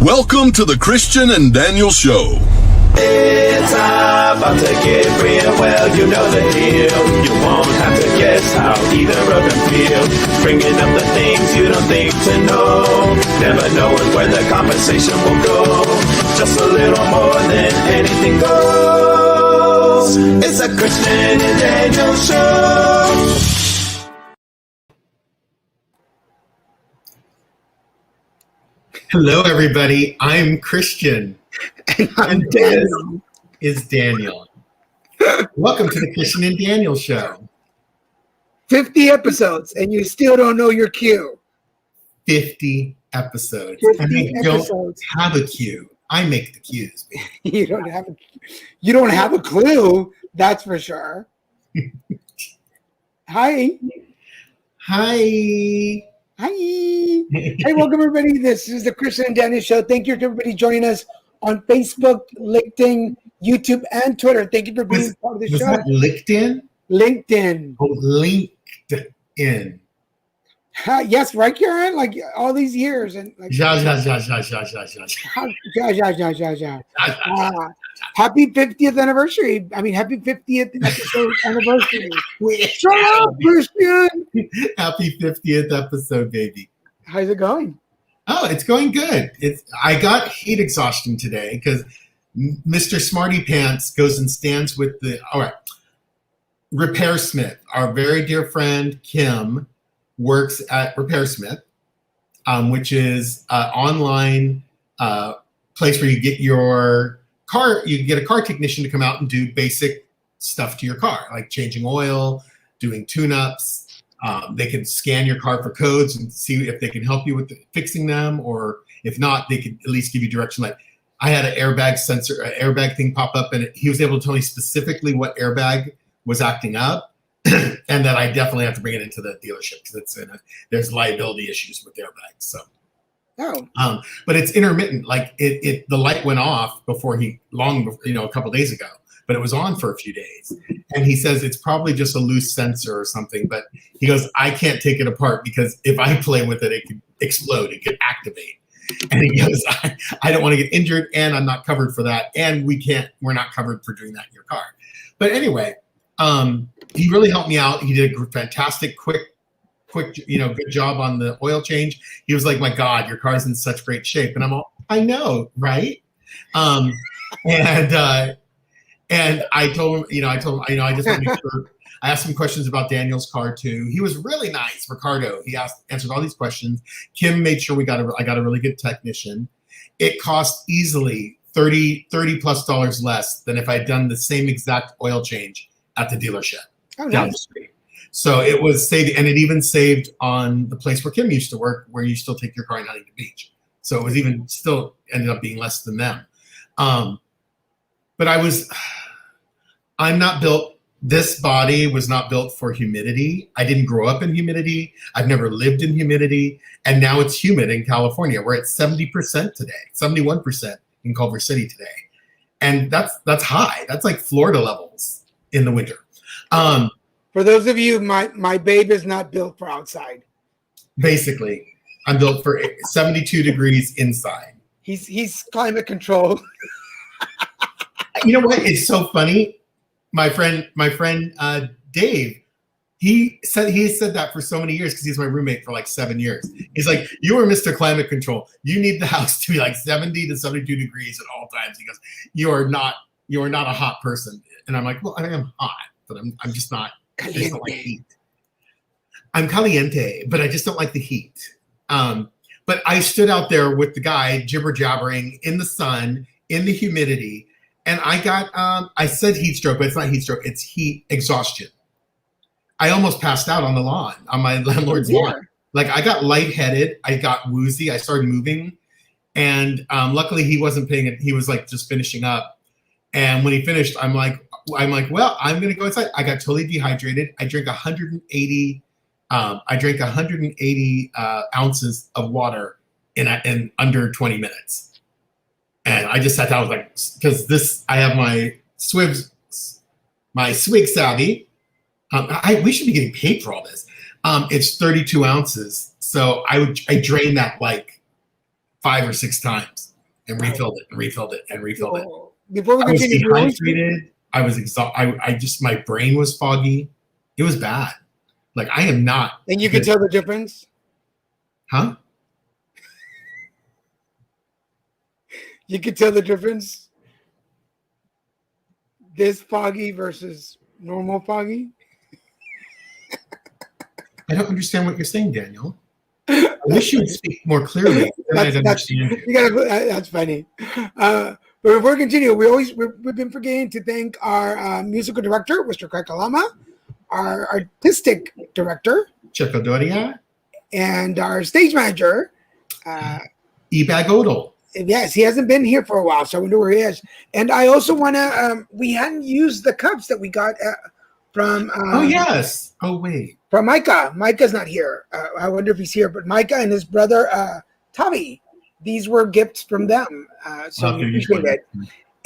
Welcome to the Christian and Daniel Show. It's about to get real, well, you know the deal. You won't have to guess how either of them feel. Bringing up the things you don't think to know. Never knowing where the conversation will go. Just a little more than anything goes. It's a Christian and Daniel Show. Hello, everybody. I'm Christian. And Daniel is Daniel. Welcome to the Christian and Daniel Show. 50 episodes, and you still don't know your cue. 50 episodes. 50 and I episodes. don't have a cue. I make the cues. You don't have a clue, that's for sure. Hi. Hi. Hi. Hey, welcome everybody. This is the Christian and Daniel Show. Thank you to everybody joining us on Facebook, LinkedIn, YouTube, and Twitter. Thank you for being part of the show. Was that LinkedIn? LinkedIn. Oh, LinkedIn. Yes, right, Karen? Like all these years. And like, Ja. Happy 50th anniversary. I mean, happy 50th episode anniversary. Shut up, Christian. Happy 50th episode, baby. How's it going? Oh, it's going good. I got heat exhaustion today because Mr. Smarty Pants goes and stands with RepairSmith. Our very dear friend Kim works at RepairSmith, which is an online place where you get your car. You can get a car technician to come out and do basic stuff to your car, like changing oil, doing tune-ups. They can scan your car for codes and see if they can help you with fixing them, or if not, they can at least give you direction. Like I had an airbag thing pop up, and he was able to tell me specifically what airbag was acting up, and that I definitely have to bring it into the dealership because there's liability issues with airbags. So, but it's intermittent. Like the light went off a couple days ago, but it was on for a few days. And he says it's probably just a loose sensor or something, but he goes, I can't take it apart because if I play with it, it could explode, it could activate. And he goes, I don't want to get injured, and I'm not covered for that. And we're not covered for doing that in your car. But anyway, he really helped me out. He did a fantastic, quick, good job on the oil change. He was like, my God, your car's in such great shape. And I'm all, I know, right? And I told him, I just want to make sure. I asked him questions about Daniel's car too. He was really nice, Ricardo. He answered all these questions. Kim made sure I got a really good technician. It cost easily $30 plus less than if I'd done the same exact oil change at the dealership down the street. So it was saved, and it even saved on the place where Kim used to work, where you still take your car in Huntington Beach. So it was still ended up being less than them. But I'm not built. This body was not built for humidity. I didn't grow up in humidity. I've never lived in humidity. And now it's humid in California. We're at 70% today, 71% in Culver City today. And that's high. That's like Florida levels in the winter. For those of you, my babe is not built for outside. Basically, I'm built for 72 degrees inside. He's climate control. You know what? It's so funny. My friend Dave, he said that for so many years because he's my roommate for like 7 years. He's like, you are Mr. Climate Control. You need the house to be like 70 to 72 degrees at all times. He goes, you are not a hot person. And I'm like, well, I am hot, but I'm just not. I just don't like heat. I'm caliente, but I just don't like the heat. But I stood out there with the guy jibber jabbering in the sun, in the humidity. And I got, I said heat stroke, but it's not heat stroke. It's heat exhaustion. I almost passed out on the lawn, on my landlord's lawn. Like I got lightheaded. I got woozy. I started moving. And luckily he wasn't paying it. He was like just finishing up. And when he finished, I'm like, well, I'm going to go inside. I got totally dehydrated. I drank 180 ounces of water in under 20 minutes. And I just sat down, because I have my Swig Savvy. We should be getting paid for all this. It's 32 ounces. So I drained that like 5 or 6 times. and refilled it and refilled it and refilled it. Before we I was continue, dehydrated. I was exhausted. I just, my brain was foggy. It was bad. Like, I am not. and you can tell the difference. Huh? You can tell the difference. This foggy versus normal foggy. I don't understand what you're saying, Daniel. I wish you would speak more clearly. Then I'd understand you. You gotta, that's funny. But before we continue, we've been forgetting to thank our musical director, Mr. Craig Kalama, our artistic director, Chico Doria. and our stage manager. Ebag Odell. Yes, he hasn't been here for a while, so I wonder where he is. And I also want to. We hadn't used the cups that we got from. Oh yes. Oh wait. From Micah. Micah's not here. I wonder if he's here. But Micah and his brother Tommy. These were gifts from them. So I'll we give you appreciate one.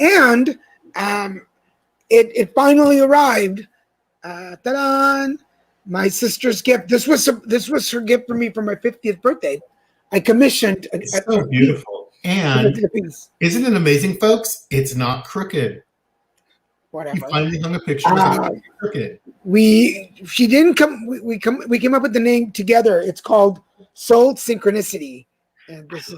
it. And it finally arrived. Ta-da! My sister's gift. This was her gift for me for my 50th birthday. I commissioned. It's so beautiful. And isn't it amazing, folks? It's not crooked. Whatever. You finally hung a picture of it crooked. She didn't come. We came up with the name together. It's called Soul Synchronicity, and this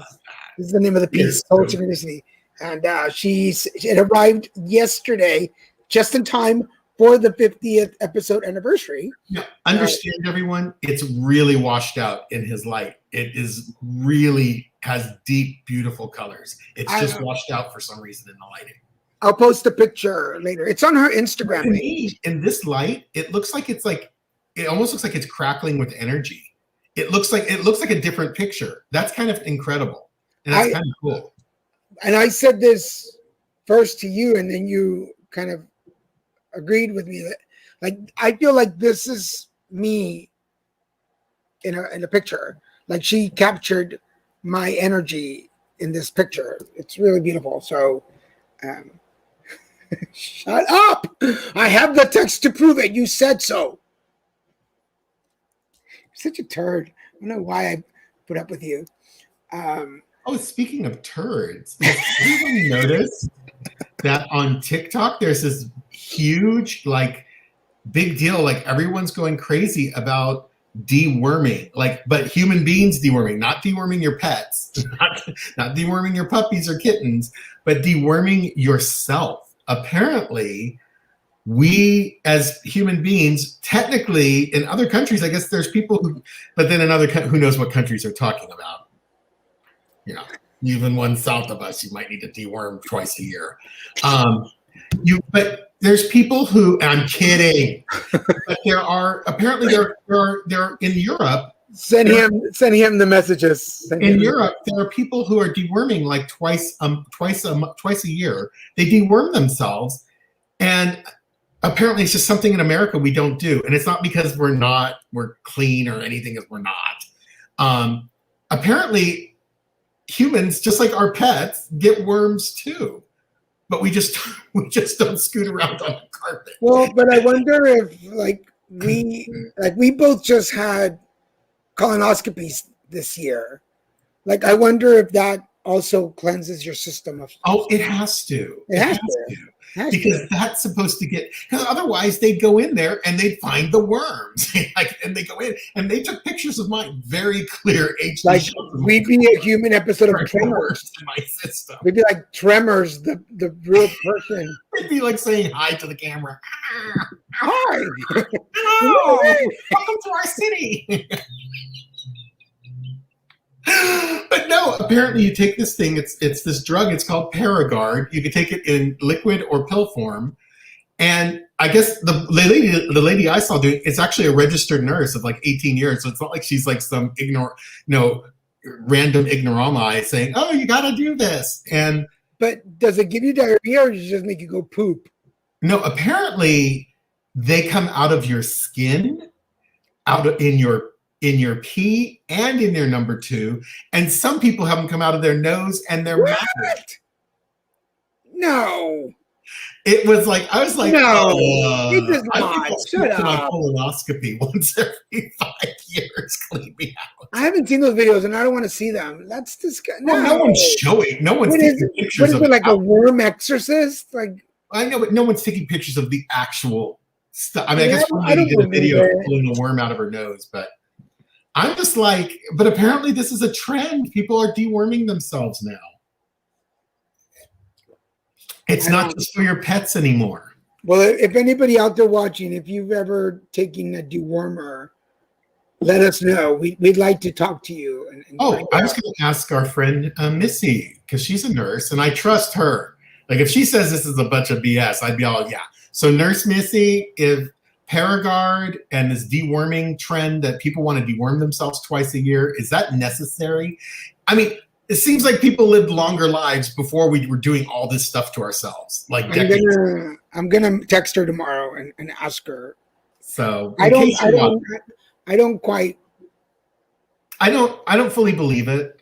is the name of the piece, Yes. Soul Synchronicity. And it arrived yesterday, just in time for the 50th episode anniversary. Yeah, understand everyone. It's really washed out in his light. It is really has deep, beautiful colors. It's just washed out for some reason in the lighting. I'll post a picture later. It's on her Instagram To page. me, in this light, it almost looks like it's crackling with energy. It looks like a different picture. That's kind of incredible. And that's kind of cool. And I said this first to you, and then you kind of agreed with me that, like, I feel like this is me in a picture. Like, she captured my energy in this picture. It's really beautiful. So, shut up! I have the text to prove it. You said so. You're such a turd. I don't know why I put up with you. Oh, speaking of turds, has anyone noticed that on TikTok there's this huge, like, big deal? Like, everyone's going crazy about deworming, but human beings deworming, not deworming your pets, not deworming your puppies or kittens, but deworming yourself. Apparently, we as human beings, technically in other countries, I guess there's people but then who knows what countries are talking about. You know, even one south of us, you might need to deworm twice a year. But there's people who, and I'm kidding, but there are in Europe. Send him the messages. In Europe, there are people who are deworming like twice a year. They deworm themselves, and apparently it's just something in America we don't do. And it's not because we're clean or anything, as we're not. Apparently, humans, just like our pets, get worms too. But we just don't scoot around on the carpet. Well, but I wonder if we both just had colonoscopies this year. Like, I wonder if that also cleanses your system of. Oh, it has to. It has to. Because that's supposed to because otherwise they'd go in there and they'd find the worms. And they go in and they took pictures of my very clear HD. Like, we'd be a human episode of Tremors. In my system. We'd be like Tremors, the real person. It'd be like saying hi to the camera. Hi. Hello. Welcome to our city. But no, apparently you take this thing, it's this drug, it's called Paragard. You can take it in liquid or pill form. And I guess the lady I saw doing it's actually a registered nurse of like 18 years. So it's not like she's like some random ignorami saying, oh, you gotta do this. But does it give you diarrhea or does it just make you go poop? No, apparently they come out of your skin, in your pee and in their number 2, and some people have them come out of their nose and their mouth. No. It was like, I was like, No, oh, it does I not. think I'll Shut skip to my up. colonoscopy once every 5 years. Clean me out. I haven't seen those videos and I don't want to see them. That's disgusting. Well, no one's showing. No one's What is taking it? What pictures is of it, like a it. worm exorcist? Like, I know, but no one's taking pictures of the actual stuff. I mean, Yeah, I guess I somebody don't did a video believe of it. pulling a worm out of her nose, but I'm just like, but apparently this is a trend. People are deworming themselves now. It's I not don't- just for your pets anymore. well, if anybody out there watching, if you've ever taken a dewormer, let us know. We'd like to talk to you. And Oh, find I was out. going to ask our friend Missy, because she's a nurse and I trust her. Like if she says this is a bunch of BS, I'd be all, yeah. So Nurse Missy, if Paragard and this deworming trend that people want to deworm themselves twice a year, is that necessary? I mean, it seems like people lived longer lives before we were doing all this stuff to ourselves, like decades. I'm gonna text her tomorrow and ask her. So I in don't case you're not- I don't quite. I don't fully believe it.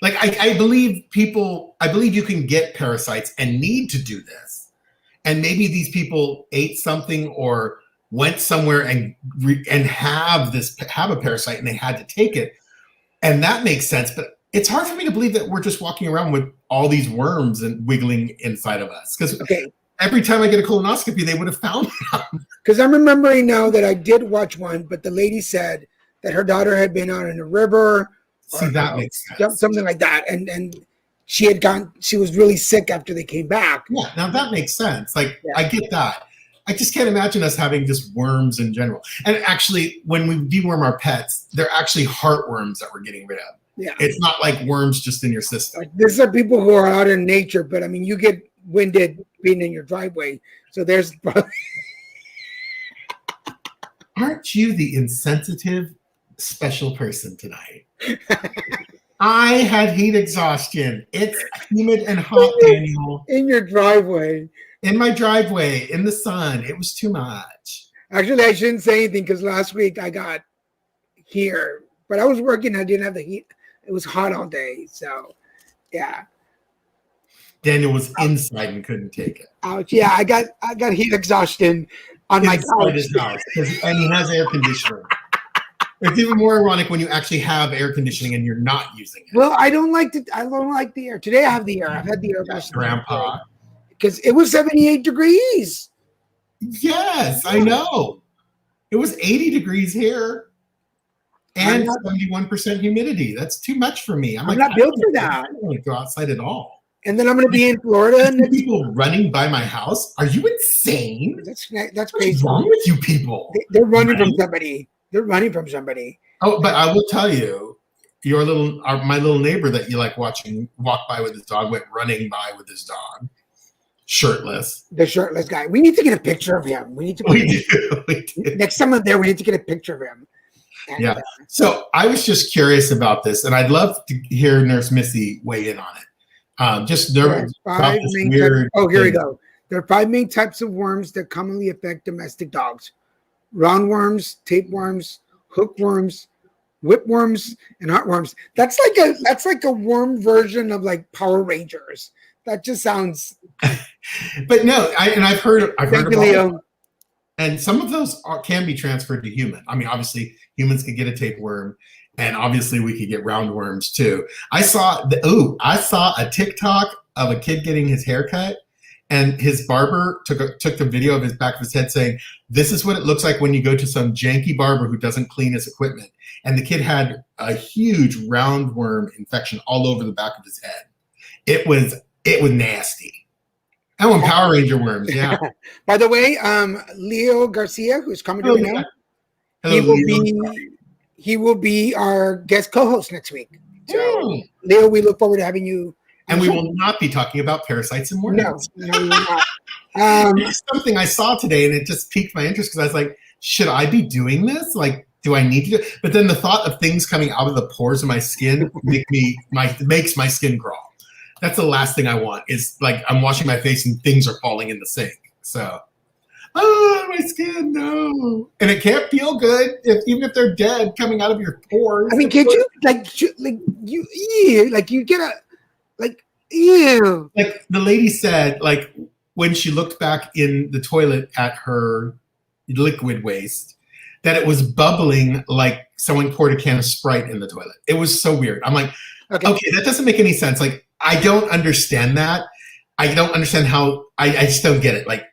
Like I believe people, I believe you can get parasites and need to do this. And maybe these people ate something or went somewhere and have a parasite and they had to take it. And that makes sense. But it's hard for me to believe that we're just walking around with all these worms and wiggling inside of us. Because Okay, every time I get a colonoscopy, they would have found them. because I'm remembering now that I did watch one, but the lady said that her daughter had been out in a river. See, that makes sense. Something like that, and she was really sick after they came back. Yeah, now that makes sense. Like, Yeah. I get that. I just can't imagine us having just worms in general. And actually, when we deworm our pets, they're actually heartworms that we're getting rid of. Yeah, It's not like worms just in your system. like these are people who are out in nature, but I mean, you get winded being in your driveway, so there's. Aren't you the insensitive special person tonight? I had heat exhaustion. It's humid and hot, Daniel. in your driveway. In my driveway, in the sun. It was too much. Actually, I shouldn't say anything because last week I got here, but I was working. I didn't have the heat. It was hot all day, so yeah. Daniel was inside and couldn't take it. Ouch! Yeah, I got heat exhaustion on my Inside couch. his house, and he has air conditioning. It's even more ironic when you actually have air conditioning and you're not using it. Well, I don't like the air. Today I have the air. I've had the air Grandpa. because it was 78 degrees. Yes, I know. It was 80 degrees here and I'm 71% humidity. That's too much for me. I'm like, not I built don't- for that. I don't want to go outside at all. And then I'm going to be in Florida. There's people running by my house. Are you insane? That's What's crazy. wrong with you people? They're running from Right? somebody. They're running from somebody. Oh, but I will tell you, my little neighbor that you like watching walk by with his dog went running by with his dog, shirtless. The shirtless guy. We need to get a picture of him. We need to. We do. We do. Next time I'm there, we need to get a picture of him. And, Yeah. So I was just curious about this, and I'd love to hear Nurse Missy weigh in on it. Just there are nervous about five this main weird. types. Oh, here we thing. go. There are 5 main types of worms that commonly affect domestic dogs: roundworms, tapeworms, hookworms, whipworms, and heartworms. That's like a worm version of like Power Rangers. That just sounds. But no, I've heard Thank you, about Leo. and some of those can be transferred to human. I mean, obviously, humans could get a tapeworm, and obviously, we could get roundworms too. I saw a TikTok of a kid getting his hair cut, and his barber took the video of his back of his head saying, "This is what it looks like when you go to some janky barber who doesn't clean his equipment." And the kid had a huge roundworm infection all over the back of his head. It was nasty. Oh, and Power Ranger worms, yeah. By the way, Leo Garcia, who's coming Oh, right yeah. now, Hello, he will be our guest co-host next week. So, Mm. Leo, we look forward to having you. And we will not be talking about parasites and worms. No, we will not. It's something I saw today, and it just piqued my interest because I was like, should I be doing this? Like, do I need to do it? But then the thought of things coming out of the pores of my skin makes my skin crawl. That's the last thing I want is like I'm washing my face and things are falling in the sink. So, my skin, no. And it can't feel good even if they're dead coming out of your pores. I mean, can't you you get a ew? Like the lady said, like when she looked back in the toilet at her liquid waste, that it was bubbling like someone poured a can of Sprite in the toilet. It was so weird. I'm like, okay, that doesn't make any sense. Like, I don't understand that. I don't understand how, I just don't get it. Like,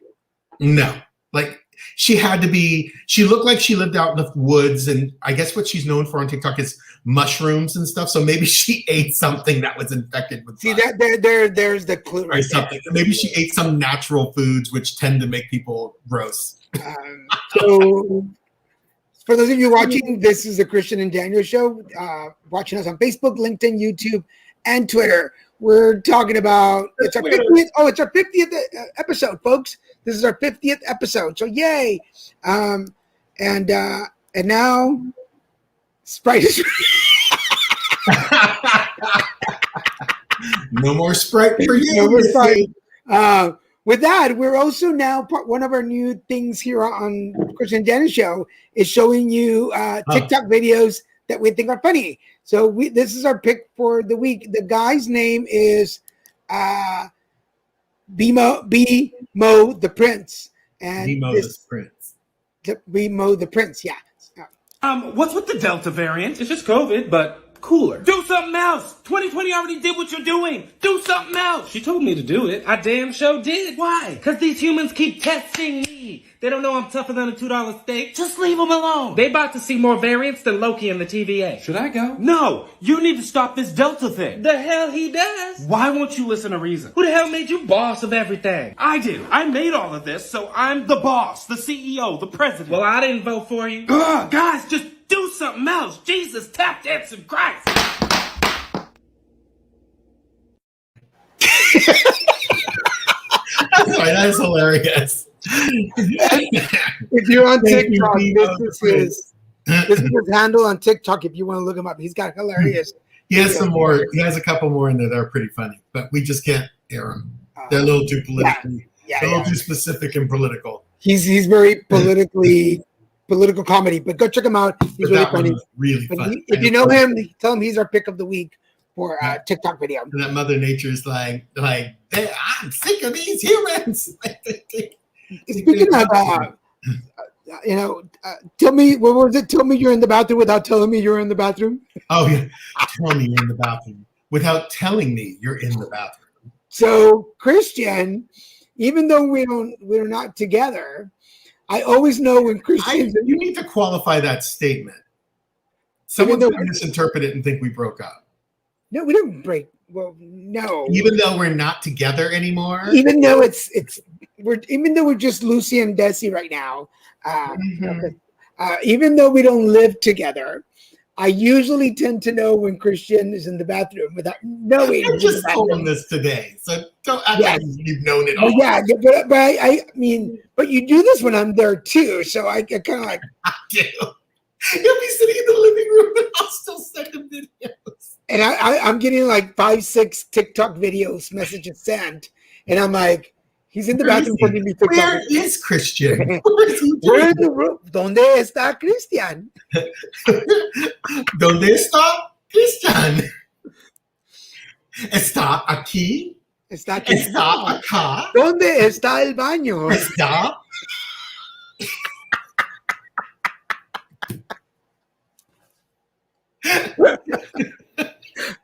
no. Like, she looked like she lived out in the woods, and I guess what she's known for on TikTok is mushrooms and stuff. So maybe she ate something that was infected with there's the clue or something. Maybe she ate some natural foods which tend to make people gross. So for those of you watching, this is the Christian and Daniel Show. Watching us on Facebook, LinkedIn, YouTube, and Twitter. We're talking about it's our 50th. Oh, it's our 50th episode, folks. This is our 50th episode. So yay! And now Sprite is no more Sprite for you. No more Sprite. With that, we're also now one of our new things here on Christian Daniel Show is showing you TikTok videos that we think are funny. So this is our pick for the week. The guy's name is B-Mo the Prince. And B-Mo the Prince. B-Mo the Prince, yeah. What's with the Delta variant? It's just COVID, but cooler. Do something else. 2020 already did what you're doing. Do something else. She told me to do it. I damn sure did. Why? Because these humans keep testing me. They don't know I'm tougher than a $2 steak. Just leave them alone. They about to see more variants than Loki in the TVA. Should I go? No. You need to stop this Delta thing. The hell he does. Why won't you listen to reason? Who the hell made you boss of everything? I do. I made all of this, so I'm the boss, the CEO, the president. Well, I didn't vote for you. Ugh, guys, just do something else. Jesus, tap dancing Christ. Sorry, that is hilarious. If you're on TikTok, this is his handle on TikTok. If you want to look him up, he's got hilarious. He has some more. He has a couple more in there that are pretty funny, but we just can't air them. They're a little too political. They're a little too specific and political. He's very political comedy, but go check him out. He's really funny. Really funny. If you know him, tell him he's our pick of the week for TikTok video. And that Mother Nature's like, hey, I'm sick of these humans. Speaking of, tell me, what was it? Tell me you're in the bathroom without telling me you're in the bathroom. Oh yeah, tell me you're in the bathroom without telling me you're in the bathroom. So Christian, even though we're not together, I always know when Christians. You need to qualify that statement. Someone could misinterpret it and think we broke up. No, we didn't break. Well, no. Even though we're not together anymore. Even though we're just Lucy and Desi right now. Even though we don't live together, I usually tend to know when Christian is in the bathroom without knowing. I just told him this today, so don't act like you've known it all. Yeah, but I mean, but you do this when I'm there too, so I get kind of like. I do. You'll be sitting in the living room, and I'll still send him videos. And I'm getting like 5-6 TikTok videos messages sent, and I'm like, he's in the bathroom sending me TikTok. Where is Christian? Where in the room? ¿Dónde está Christian? ¿Dónde está Christian? ¿Está aquí? Está aquí. ¿Está acá? ¿Dónde está el baño? ¿Está?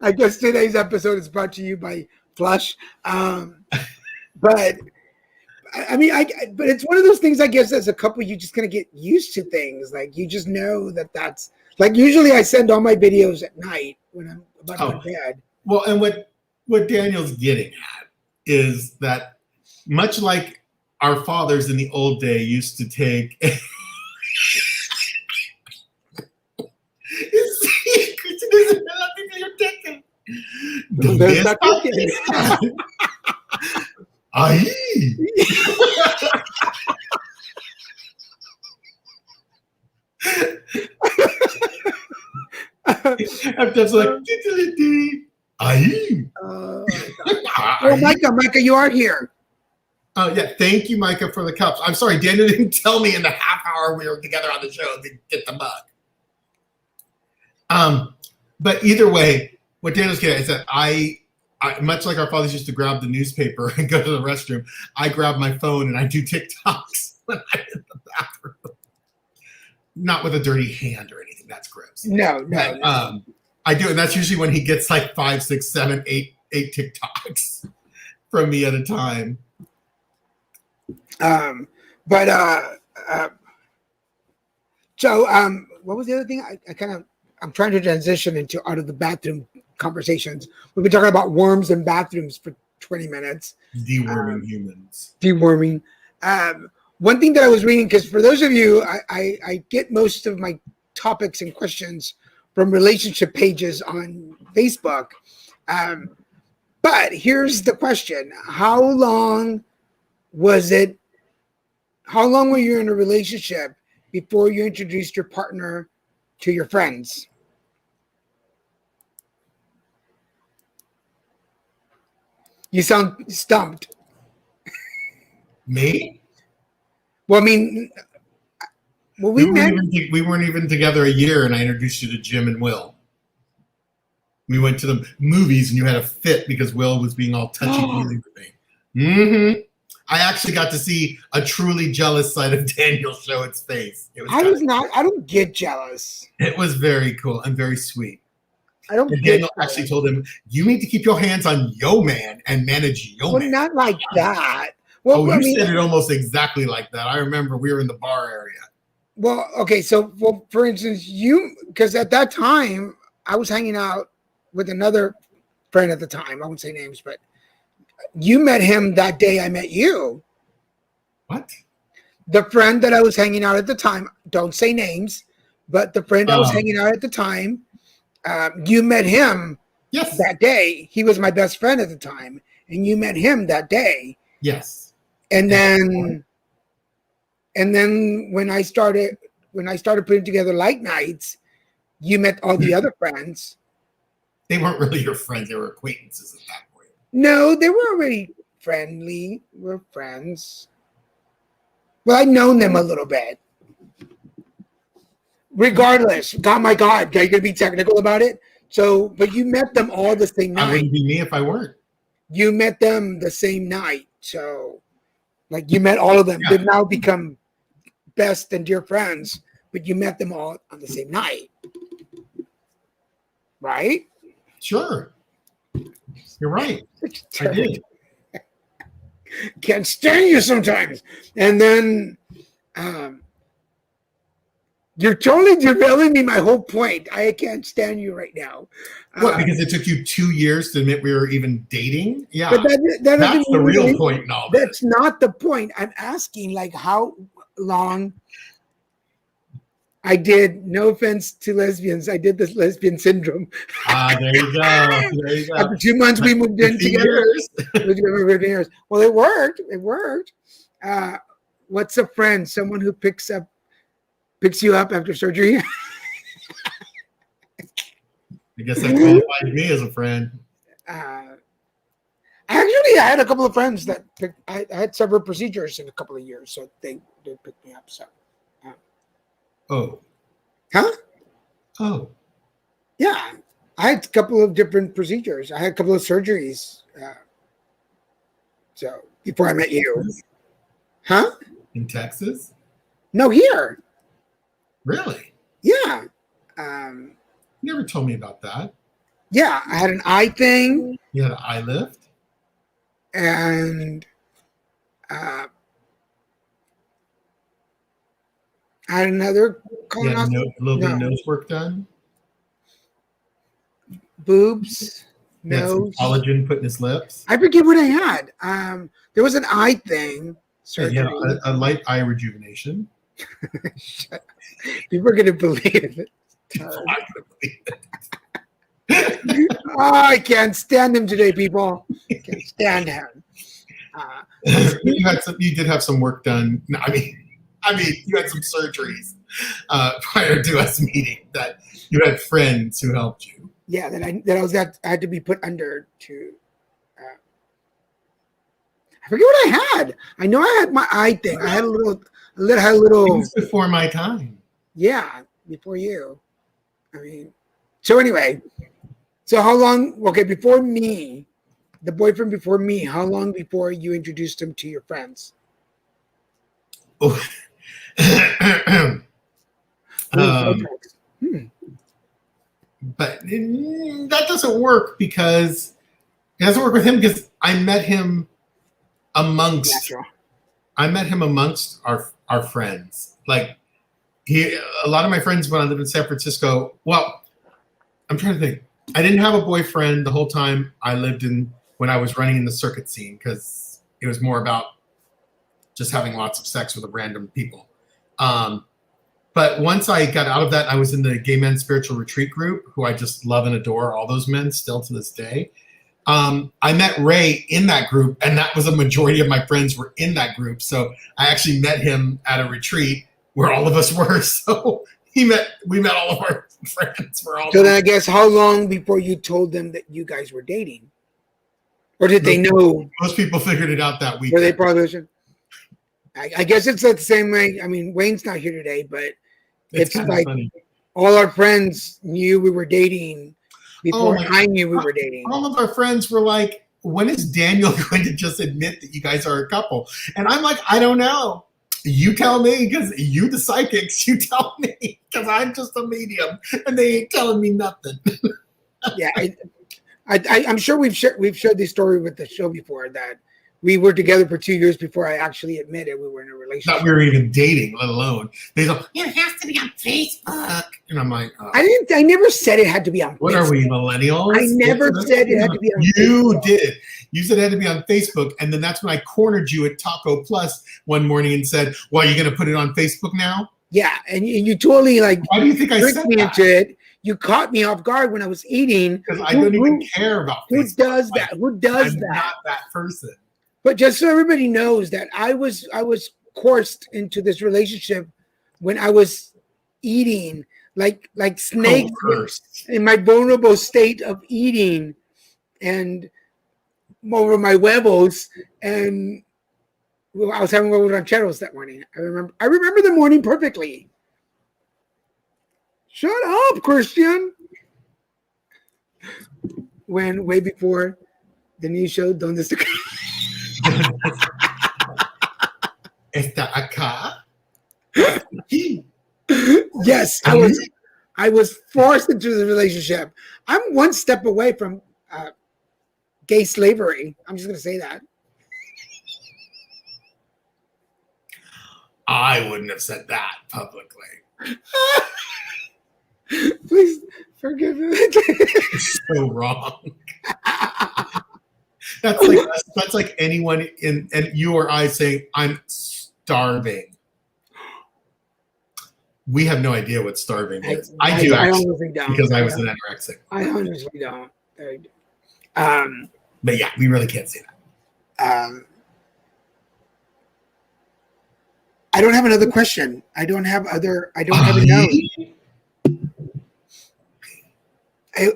I guess today's episode is brought to you by Flush. But I mean, but it's one of those things, I guess, as a couple, you just kind of get used to things. Like, you just know that's like, usually I send all my videos at night when I'm about to go to bed. Well, and what Daniel's getting at is that much like our fathers in the old day used to take Christian doesn't know nothing you're taking. ¿Dónde está Christian? Ahí. I'm just like, ahí. Oh, Micah, you are here. Oh, yeah. Thank you, Micah, for the cups. I'm sorry, Daniel didn't tell me in the half hour we were together on the show to get the mug. But either way, what Daniel's getting at is that I much like our fathers used to grab the newspaper and go to the restroom, I grab my phone and I do TikToks when I'm in the bathroom. Not with a dirty hand or anything. That's gross. No. I do, and that's usually when he gets like 5, 6, 7, 8 TikToks from me at a time. So what was the other thing? I'm trying to transition into out of the bathroom conversations. We've been talking about worms and bathrooms for 20 minutes. Deworming humans. Deworming. One thing that I was reading, because for those of you, I get most of my topics and questions from relationship pages on Facebook. But here's the question. How long were you in a relationship before you introduced your partner to your friends? You sound stumped. Me? Well, I mean, we weren't even together a year, and I introduced you to Jim and Will. We went to the movies, and you had a fit because Will was being all touchy-feely with me. Mm-hmm. I actually got to see a truly jealous side of Daniel show its face. I don't get jealous. It was very cool and very sweet. I don't. And Daniel actually told him, "You need to keep your hands on yo man and manage yo man." Not like that. Well, you said it almost exactly like that. I remember we were in the bar area. Well, okay, so for instance, because at that time I was hanging out with another friend at the time. I won't say names, but you met him that day I met you. What? The friend that I was hanging out at the time, don't say names, but the friend I was hanging out at the time, you met him that day. He was my best friend at the time, and you met him that day. Yes. And then when I started putting together Light Nights, you met all the other friends. They weren't really your friends; they were acquaintances at that point. No, they were already friendly. We're friends. Well, I'd known them a little bit. Regardless, oh my God, are you gonna be technical about it? So, but you met them all the same night. I wouldn't be me if I weren't. You met them the same night, so like you met all of them. They've now become best and dear friends, but you met them all on the same night, right? Sure, you're right. I did. Can't stand you sometimes, and then you're totally derailing me. My whole point. I can't stand you right now. What? Because it took you 2 years to admit we were even dating? Yeah, but that's the real point. No, that's not the point. I'm asking, like, how long I did. No offense to lesbians, I did this lesbian syndrome. There you go. There you go. After 2 months, we moved in together. Years. Well, it worked. It worked. What's a friend? Someone who picks you up after surgery. I guess that qualified me as a friend. I had a couple of friends that I had several procedures in a couple of years, so they picked me up. So, Oh, yeah, I had a couple of different procedures. I had a couple of surgeries. So before I met you, in Texas? No, here. Really? Yeah. You never told me about that. Yeah, I had an eye thing. You had an eye lift? And I had another colonoscopy. A little bit of nose work done? Boobs, nose. Collagen put in his lips? I forget what I had. There was an eye thing. Surgery. Yeah, a light eye rejuvenation. People are going to believe it. I can't stand him today, people. I can't stand him. You did have some work done. No, I mean, you had some surgeries prior to us meeting. That you had friends who helped you. Yeah, I had to be put under to. I forget what I had. I know I had my eye thing. I had a little. It was before my time. Yeah, before you. I mean, so anyway, so how long? Okay, before me, the boyfriend before me, how long before you introduced him to your friends? Oh. But that doesn't work because it doesn't work with him because I met him amongst our friends. Like a lot of my friends when I lived in San Francisco. Well, I'm trying to think. I didn't have a boyfriend the whole time I lived when I was running in the circuit scene because it was more about just having lots of sex with random people. But once I got out of that, I was in the Gay Men Spiritual Retreat group, who I just love and adore, all those men still to this day. I met Ray in that group, and that was a majority of my friends were in that group. So I actually met him at a retreat where all of us were. So we met all of our friends. So then I guess how long before you told them that you guys were dating? Or did they know? Most people figured it out that week. Were they probably should? I guess it's like the same way. I mean, Wayne's not here today, but it's like funny. All our friends knew we were dating before I knew we were dating. All of our friends were like, when is Daniel going to just admit that you guys are a couple? And I'm like, I don't know. You tell me, because you the psychics, you tell me, because I'm just a medium and they ain't telling me nothing. Yeah, I'm sure we've shared this story with the show before, that we were together for 2 years before I actually admitted we were in a relationship. Not we were even dating, let alone. They go, it has to be on Facebook. And I'm like, I never said it had to be on Facebook. What are we, millennials? I never said it had to be on Facebook. You did. You said it had to be on Facebook. And then that's when I cornered you at Taco Plus one morning and said, well, you're going to put it on Facebook now? Yeah. And you totally why do you think I said me that? Into it. You caught me off guard when I was eating. Because I don't even care about Facebook. Who does that? Who does I'm that? not that person. But just so everybody knows that I was coerced into this relationship when I was eating like snakes in my vulnerable state of eating and over my huevos, and I was having huevos rancheros that morning. I remember the morning perfectly. Shut up, Christian. When way before the new show, Donde Está? Está acá. Yes, I was forced into the relationship. I'm one step away from gay slavery. I'm just going to say that. I wouldn't have said that publicly. Please forgive me. It's so wrong. That's like anyone and you or I saying, I'm starving. We have no idea what starving is. I do actually, because I was an anorexic. I honestly don't. But yeah, we really can't say that. I don't have another question. I don't have a note.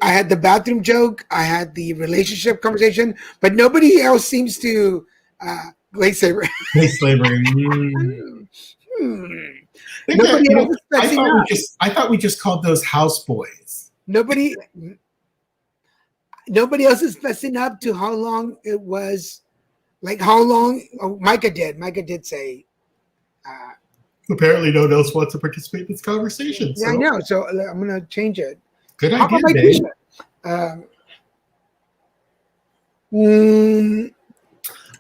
I had the bathroom joke. I had the relationship conversation, but nobody else seems to gay slavery. Gay slavery. Nobody else is I thought we just called those houseboys. Nobody else is fessing up to how long it was. Like how long? Oh, Micah did say. Apparently, no one else wants to participate in this conversation. Yeah, I know. So I'm gonna change it. Good idea, Dave.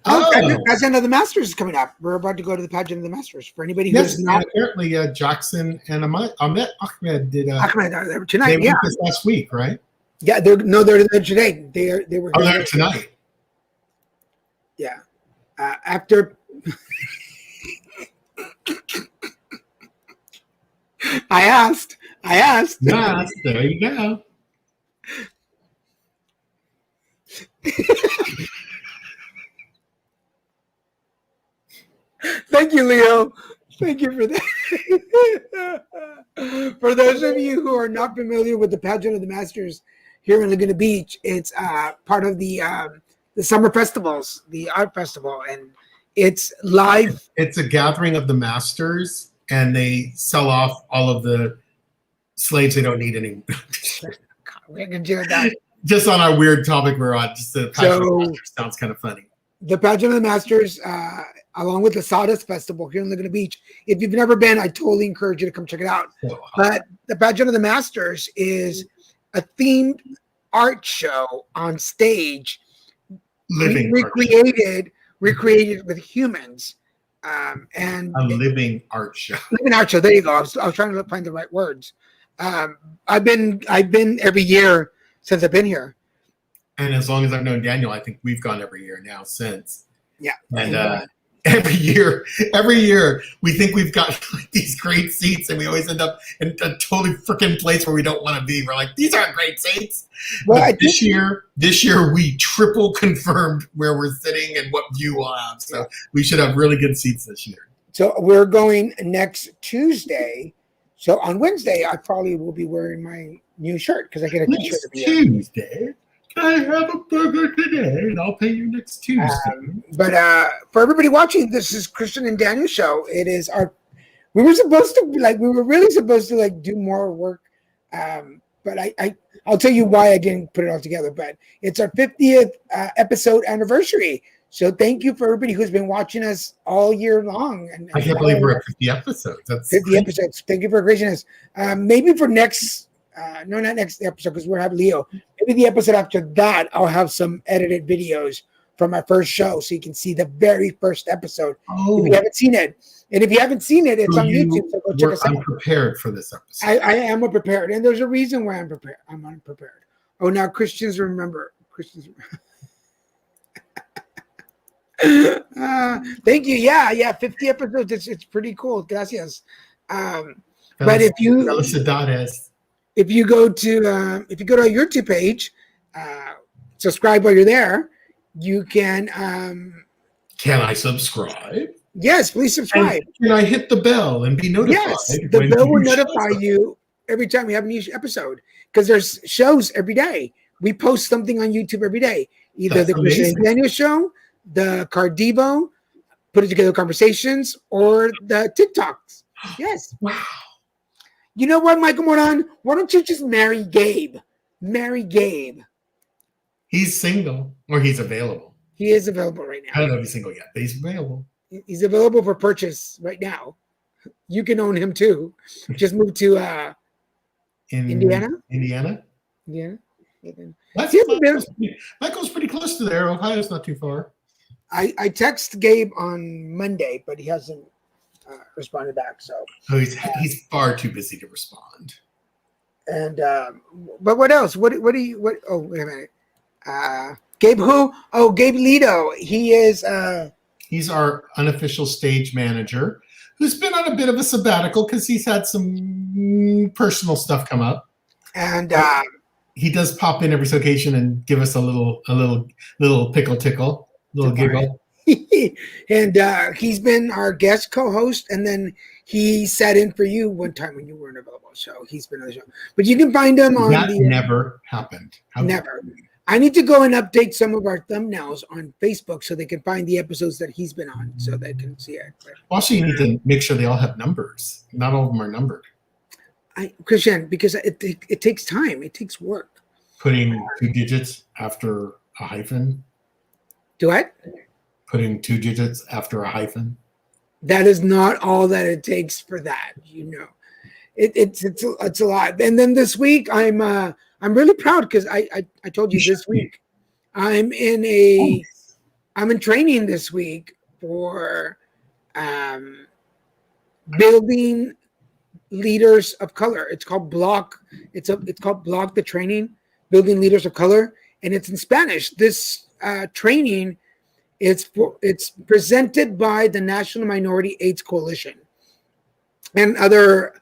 Pageant of the Masters is coming up. We're about to go to the Pageant of the Masters. For anybody who's not, apparently Jackson and Ahmed did. Ahmed tonight. They went this last week, right? Yeah, they're there today. They were. Oh, there tonight. Yeah, after. I asked. Yes, there you go. Thank you, Leo. Thank you for that. For those of you who are not familiar with the Pageant of the Masters here in Laguna Beach, it's part of the summer festivals, the art festival, and it's live. It's a gathering of the masters, and they sell off all of the slaves they don't need anymore. We're gonna do that. just on our weird topic we're on, just the Pageant of the Masters sounds kind of funny. The Pageant of the Masters, along with the Sawdust Festival here in Laguna Beach. If you've never been, I totally encourage you to come check it out. But the Pageant of the Masters is a themed art show on stage, recreated with humans. And a living art show. Living art show. There you go. I was trying to find the right words. I've been every year since I've been here. And as long as I've known Daniel, I think we've gone every year now since. Yeah. And every year we think we've got like these great seats, and we always end up in a totally freaking place where we don't want to be. We're like, these aren't great seats. Well, this year we triple confirmed where we're sitting and what view we'll have. So we should have really good seats this year. So we're going next Tuesday. So on Wednesday, I probably will be wearing my new shirt because I get a t-shirt every year. Tuesday. I have a burger today, and I'll pay you next Tuesday. But for everybody watching, this is Christian and Daniel show. It is we were really supposed to do more work. But I'll tell you why I didn't put it all together. But it's our 50th episode anniversary. So thank you for everybody who's been watching us all year long. And I can't believe we're at 50 episodes. That's 50 crazy. Episodes. Thank you for gracious. Maybe for next. No, not next episode because we're having Leo. Maybe the episode after that, I'll have some edited videos from my first show so you can see the very first episode if you haven't seen it. And if you haven't seen it, it's on YouTube. So go check us out. I'm prepared for this episode. I am prepared. And there's a reason why I'm prepared. I'm unprepared. Oh, now Christians remember. Thank you. Yeah. 50 episodes. It's pretty cool. Gracias. But if you go to our YouTube page, subscribe while you're there. You can. Can I subscribe? Yes, please subscribe. And can I hit the bell and be notified? Yes, the bell will notify you every time we have a new episode because there's shows every day. We post something on YouTube every day, either the Christian and Daniel show, the Cardivo, Put It Together Conversations, or the TikToks. Yes. Wow. You know what, Michael Moran? Why don't you just marry Gabe? Marry Gabe. He's single, or he's available. He is available right now. I don't know if he's single yet, but he's available. He's available for purchase right now. You can own him too. Just move to Indiana. Indiana. Michael's pretty close to there. Ohio's not too far. I text Gabe on Monday, but he hasn't responded back. So he's far too busy to respond. And but what else? What do you? Oh, wait a minute. Gabe who? Oh, Gabe Lito. He is. He's our unofficial stage manager, who's been on a bit of a sabbatical because he's had some personal stuff come up. And he does pop in every so occasion and give us a little tickle, little giggle. And he's been our guest co-host, and then he sat in for you one time when you weren't available. So he's been on the show. But you can find him on that never happened. Never. I need to go and update some of our thumbnails on Facebook so they can find the episodes that he's been on so they can see it. Also, you need to make sure they all have numbers. Not all of them are numbered. Christian, because it takes time. It takes work. Putting 2 digits after a hyphen. Do what? Putting 2 digits after a hyphen. That is not all that it takes for that. You know, it's a lot. And then this week, I'm really proud because I told you this week I'm in training this week for building leaders of color. It's called Block. It's called Block the Training, Building Leaders of Color, and it's in Spanish. This training it's presented by the National Minority AIDS Coalition and other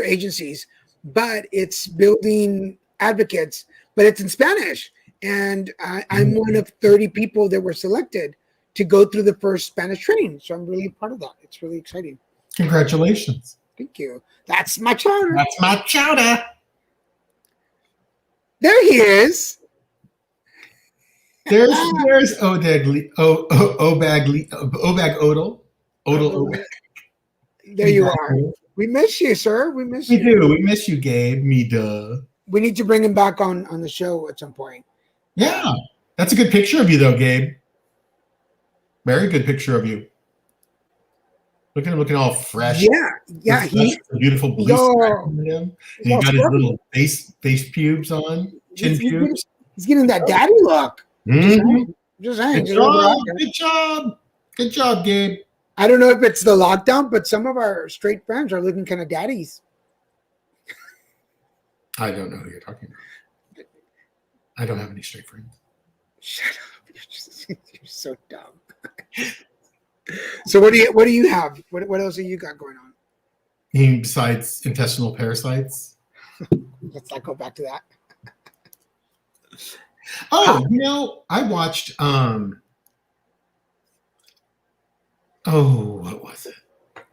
agencies. But it's building advocates, but it's in Spanish. And I'm one of 30 people that were selected to go through the first Spanish training. So I'm really part of that. It's really exciting. Congratulations. Thank you. That's my chowder. That's my chowder. There he is. There's Obag Odell. Obag. There you are. We miss you, sir. We miss you. We do. We miss you, Gabe. Me duh. we need to bring him back on the show at some point. Yeah, that's a good picture of you, though, Gabe. Very good picture of you. Look at him looking all fresh. Yeah. He's a beautiful blue sky on him. And he got his little face pubes on, chin pubes. He's getting that daddy look. Mhm. Just saying. Good job, Gabe. I don't know if it's the lockdown, but some of our straight friends are looking kind of daddies. I don't know who you're talking about. I don't have any straight friends. Shut up! You're so dumb. So what do you have? What else have you got going on? Besides intestinal parasites. Let's not go back to that. Oh, I watched what was it?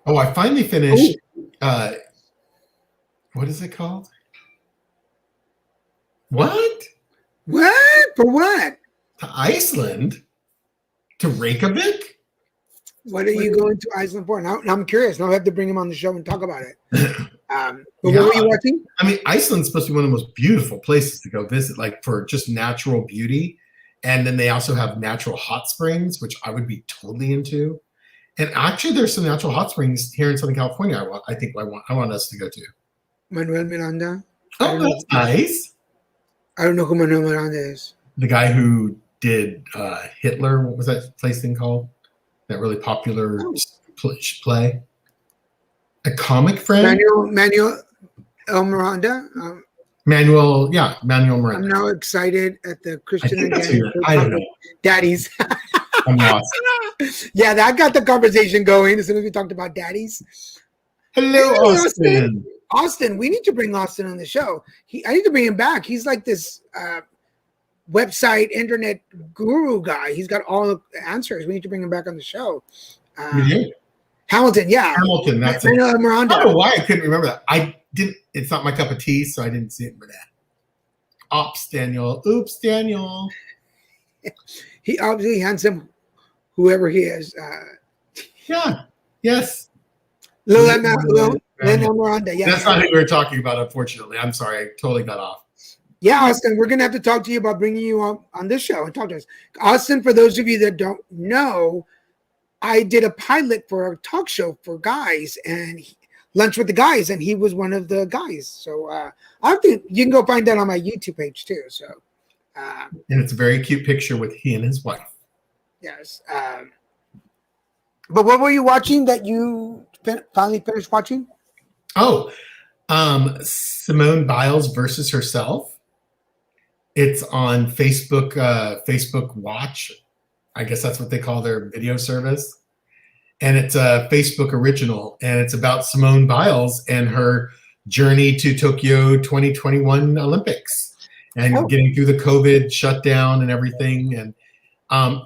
Oh, I finally finished what is it called? What? What? For what? To Iceland? To Reykjavik? What are you going to Iceland for? Now I'm curious. Now I have to bring him on the show and talk about it. But what were you watching? I mean, Iceland's supposed to be one of the most beautiful places to go visit, like for just natural beauty. And then they also have natural hot springs, which I would be totally into. And actually, there's some natural hot springs here in Southern California. I want us to go to. Manuel Miranda. Oh, that's nice. I don't know who Manuel Miranda is. The guy who did Hitler. What was that place thing called? That really popular play. A comic friend. Manuel Miranda. Manuel Miranda. I'm now excited at the Christian and Daniel. I don't know. Daddies. I'm lost. Yeah, that got the conversation going as soon as we talked about daddies. Hello, Austin. Austin, we need to bring Austin on the show. I need to bring him back. He's like this website internet guru guy. He's got all the answers. We need to bring him back on the show. Hamilton, yeah. Hamilton, that's it. Miranda. I don't know why I couldn't remember that. I didn't. It's not my cup of tea, so I didn't see it for that. Ops, Daniel. Oops, Daniel. He obviously handsome, whoever he is. Yeah. Yes. Lena Miranda. Yeah. That's not who we were talking about, unfortunately. I'm sorry. I totally got off. Yeah, Austin, we're going to have to talk to you about bringing you on this show and talk to us. Austin, for those of you that don't know, I did a pilot for a talk show for guys and Lunch with the Guys, and he was one of the guys. So you can go find that on my YouTube page too. So, and it's a very cute picture with he and his wife. Yes. But what were you watching that you finally finished watching? Oh, Simone Biles versus herself. It's on Facebook, Facebook Watch. I guess that's what they call their video service. And it's a Facebook original. And it's about Simone Biles and her journey to Tokyo 2021 Olympics and getting through the COVID shutdown and everything. And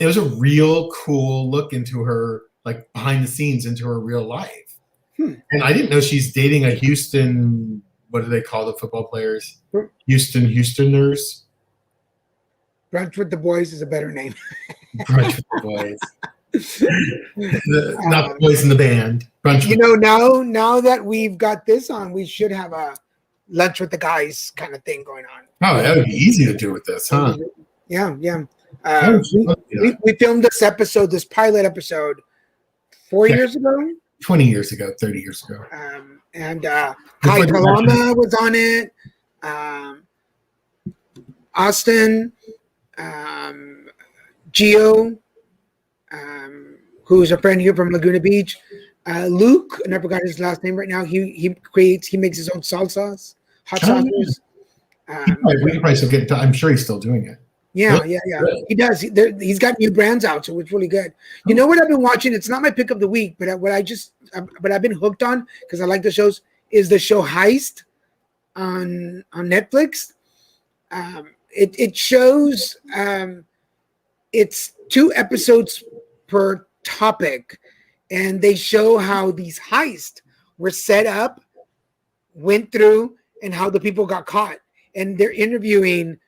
it was a real cool look into her, like behind the scenes, into her real life. And I didn't know she's dating a Houston, what do they call the football players? Houstoners. Brunch with the Boys is a better name. Brunch with the Boys. Not the boys in the band. Brunch. Now that we've got this on, we should have a Lunch with the Guys kind of thing going on. Oh, that would be easy to do with this, huh? Yeah. We filmed this pilot episode 4 years ago. 20 years ago, 30 years ago. And Kai Kalama was on it. Austin, Gio, who's a friend here from Laguna Beach. Luke, I never got his last name right now. He makes his own hot sauces. We can probably still get. I'm sure he's still doing it. Yeah. He does. He's got new brands out, so it's really good. You know what I've been watching? It's not my pick of the week, but I've been hooked on because I like the shows. Is the show Heist on Netflix? It shows. It's 2 episodes per topic, and they show how these heists were set up, went through, and how the people got caught. And they're interviewing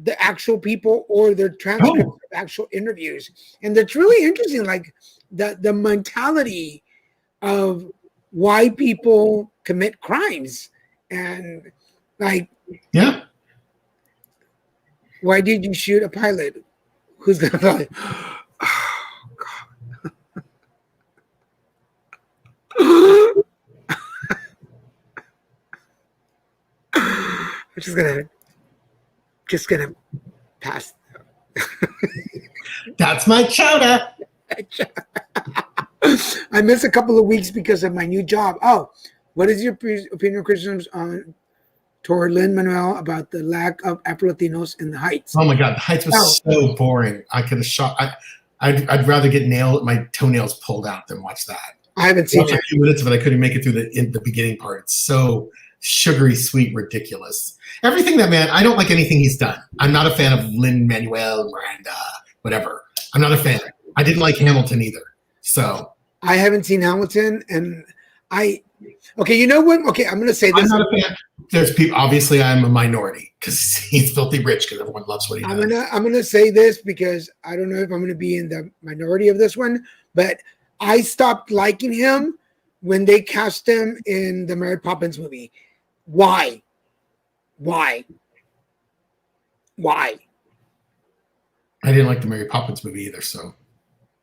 the actual people or their transcripts of actual interviews. And it's really interesting, like the mentality of why people commit crimes. And like Yeah. Why did you shoot a pilot? Who's gonna fly? Oh God. I'm just gonna pass. That's my chowder. I missed a couple of weeks because of my new job. Oh, what is your opinion or criticisms on toward Lin-Manuel about the lack of Afro-Latinos in the Heights? Oh my God, the Heights was so boring. I could have shot. I'd rather get my toenails pulled out than watch that. I haven't seen Watched a it. few minutes of it. I couldn't make it through the beginning part. It's so sugary, sweet, ridiculous. Everything that man, I don't like anything he's done. I'm not a fan of Lin-Manuel Miranda, whatever. I'm not a fan. I didn't like Hamilton either. So I haven't seen Hamilton, and okay, you know what? Okay, I'm gonna say I'm this. not a fan. There's people. Obviously, I'm a minority because he's filthy rich because everyone loves what he does. I'm gonna say this because I don't know if I'm gonna be in the minority of this one, but I stopped liking him when they cast him in the Mary Poppins movie. Why? I didn't like the Mary Poppins movie either, so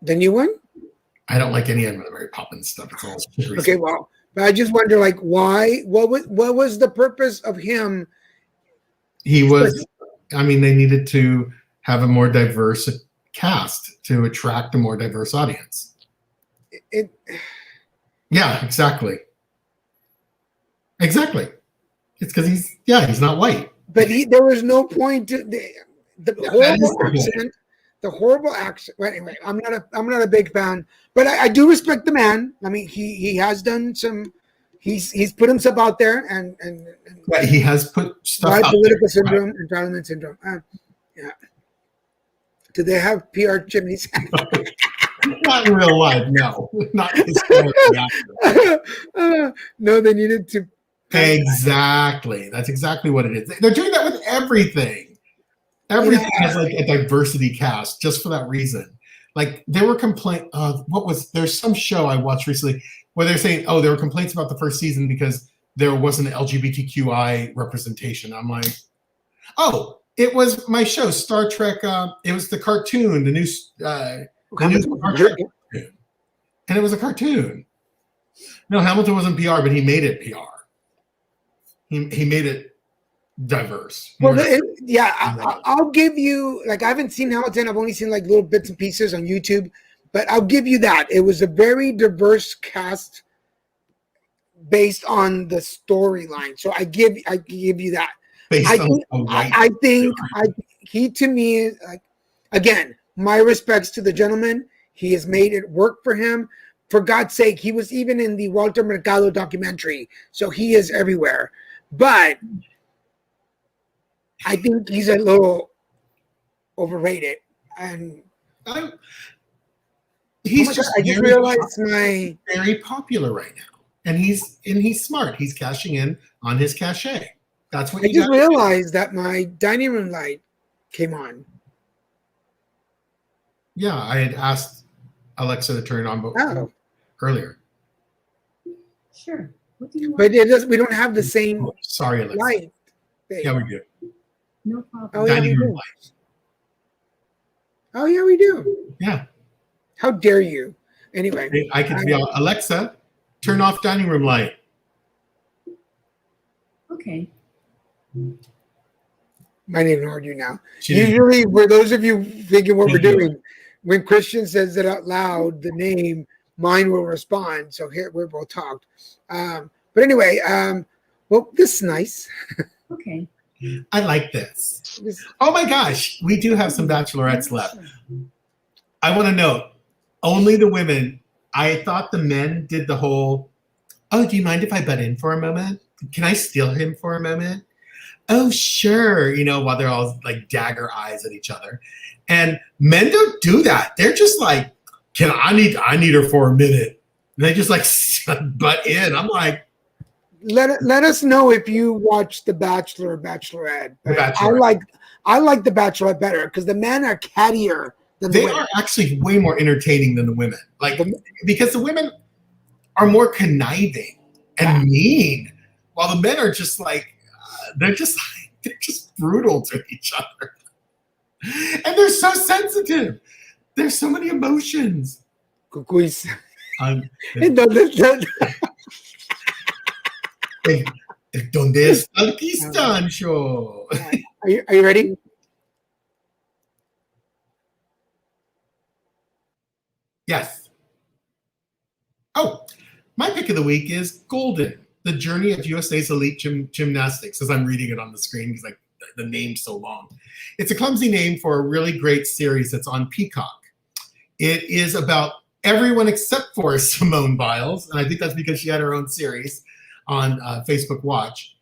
The new one? I don't like any of the Mary Poppins stuff. It's all sugary. Okay, well, but I just wonder, like, why? What was the purpose of him? He was. I mean, they needed to have a more diverse cast to attract a more diverse audience. Yeah, exactly. Exactly. It's because he's not white. But there was no point to the that is horrible the point. accent. The horrible accent. Well, anyway, I'm not a big fan, but I do respect the man. I mean, he has done some. He's put himself out there and But he has put stuff white out political there. syndrome, entitlement syndrome. Yeah. Do they have PR chimneys? Not in real life, no. Not historically. No, they needed to. Exactly. That's exactly what it is. They're doing that with everything. Everything has like a diversity cast just for that reason. Like there were complaints. There's some show I watched recently where they're saying, oh, there were complaints about the first season because there wasn't LGBTQI representation. I'm like, oh, it was my show, Star Trek. It was the cartoon, the new Star Trek cartoon. And it was a cartoon. No, Hamilton wasn't PR, but he made it PR. He made it diverse. Well, I'll give you, like, I haven't seen Hamilton. I've only seen like little bits and pieces on YouTube, but I'll give you that. It was a very diverse cast based on the storyline. So I give you that. I think he to me is like, again, my respects to the gentleman. He has made it work for him. For God's sake, he was even in the Walter Mercado documentary. So he is everywhere. But I think he's a little overrated. And I just realized very popular right now. And he's smart. He's cashing in on his cachet. That's what I just realized that my dining room light came on. Yeah, I had asked Alexa to turn it on earlier. Sure. What do you want? But we don't have the same Sorry, Alexa. light. Yeah, we do. No problem. Oh, yeah, we Dining room do. light. Oh, yeah, we do. Yeah. How dare you? Anyway. I could be Alexa, turn off dining room light. Okay. Might ignored you now. She didn't- Usually, for those of you thinking what we're doing, when Christian says it out loud, the name, mine will respond. So here we're both talked. But anyway, well, this is nice. Okay. I like this. Oh my gosh, we do have some bachelorettes left. I want to note, only the women. I thought the men did the whole, oh, do you mind if I butt in for a moment? Can I steal him for a moment? Oh, sure. While they're all like dagger eyes at each other. And men don't do that. They're just like, I need her for a minute. And they just like butt in. I'm like, Let us know if you watch The Bachelor or Bachelorette. The Bachelorette. I like The Bachelorette better because the men are cattier than the they women. are actually way more entertaining than the women. Like, because the women are more conniving and mean, while the men are just like, they're just like, they're just brutal to each other. And they're so sensitive. There's so many emotions. Cucuys. Um, Entonces, ¿Dónde está el pistacho? are you ready? Yes. Oh, my pick of the week is Golden, the journey of USA's elite gymnastics, as I'm reading it on the screen because like the name's so long. It's a clumsy name for a really great series that's on Peacock. It is about everyone except for Simone Biles, and I think that's because she had her own series on Facebook Watch.